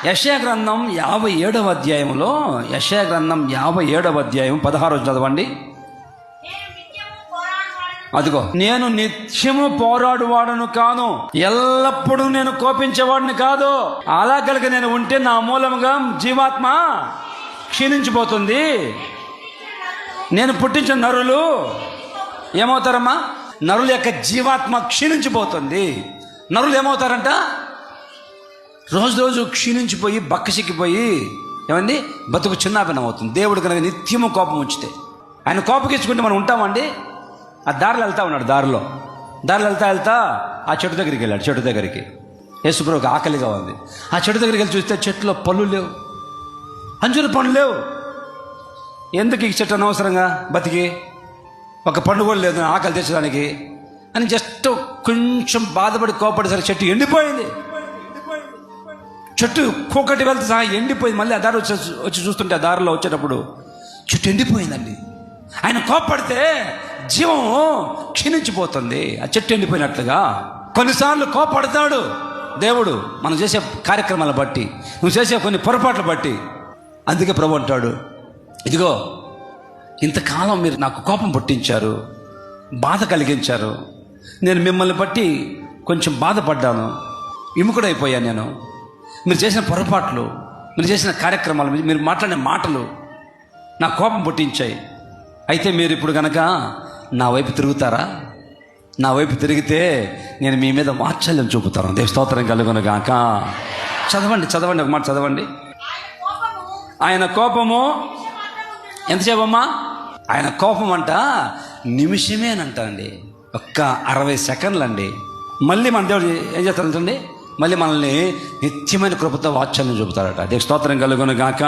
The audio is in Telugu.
యెషయా గ్రంథం 57వ అధ్యాయంలో, యెషయా గ్రంథం 57వ అధ్యాయం 16 చదవండి. అదిగో, నేను నిత్యము పోరాడువాడను కాను, ఎల్లప్పుడూ నేను కోపించేవాడిని కాదు. అలా కనుక నేను ఉంటే నా మూలముగా జీవాత్మ క్షీణించిపోతుంది. నేను పుట్టించిన నరులు ఏమవుతారమ్మా? నరుల యొక్క జీవాత్మ క్షీణించిపోతుంది. నరులు ఏమవుతారంట? రోజు రోజు క్షీణించిపోయి బక్కసిక్కిపోయి ఏమండి బతుకు చిన్నాభిన్నం అవుతుంది. దేవుడు కనుక నిత్యము కోపం ఉంచితే, ఆయన కోపకిచ్చుకుంటే మనం ఉంటామండి? ఆ దారిలో వెళ్తా ఉన్నాడు, దారిలో వెళ్తా ఆ చెట్టు దగ్గరికి వెళ్ళాడు. చెట్టు దగ్గరికి యేసుప్రభువుకి ఆకలిగా ఉంది. ఆ చెట్టు దగ్గరికి వెళ్ళి చూస్తే చెట్టులో పళ్ళు లేవు, అంజూర పండ్లు లేవు. ఎందుకు ఈ చెట్టు అనవసరంగా బతికి, ఒక పండు కూడా లేదు ఆకలి తెచ్చడానికి అని జస్ట్ కొంచెం బాధపడి కోపడేసరికి చెట్టు ఎండిపోయింది. చెట్టు కూకటి వెళ్తే సహా ఎండిపోయింది. మళ్ళీ ఆ దారి వచ్చి చూస్తుంటే, ఆ దారిలో వచ్చేటప్పుడు చెట్టు ఎండిపోయిందండి. ఆయన కోపడితే జీవం క్షీణించిపోతుంది, ఆ చెట్టు ఎండిపోయినట్లుగా. కొన్నిసార్లు కోపడతాడు దేవుడు మనం చేసే కార్యక్రమాలను బట్టి, నువ్వు చేసే కొన్ని పొరపాట్లు బట్టి. అందుకే ప్రభు అంటాడు, ఇదిగో ఇంతకాలం మీరు నాకు కోపం పుట్టించారు, బాధ కలిగించారు, నేను మిమ్మల్ని బట్టి కొంచెం బాధపడ్డాను, విముఖుడైపోయాను. నేను మీరు చేసిన పొరపాట్లు, మీరు చేసిన కార్యక్రమాలు, మీరు మాట్లాడిన మాటలు నా కోపం పుట్టించాయి. అయితే మీరు ఇప్పుడు కనుక నా వైపు తిరుగుతారా? నా వైపు తిరిగితే నేను మీ మీద వాత్సల్యం చూపుతాను. దేవ స్తోత్రం కలుగును గాక. చదవండి ఒక మాట చదవండి. ఆయన కోపము ఎంతసేపమ్మా? ఆయన కోపం అంట నిమిషమేనంట అండి, ఒక్క 60 సెకండ్లు అండి. మళ్ళీ మన దేవుడు ఏం చేస్తారంటండి? మళ్ళీ మనల్ని నిత్యమైన కృపతో వాత్సల్యం చూపుతారట. దేవ స్తోత్రం కలుగును గాక.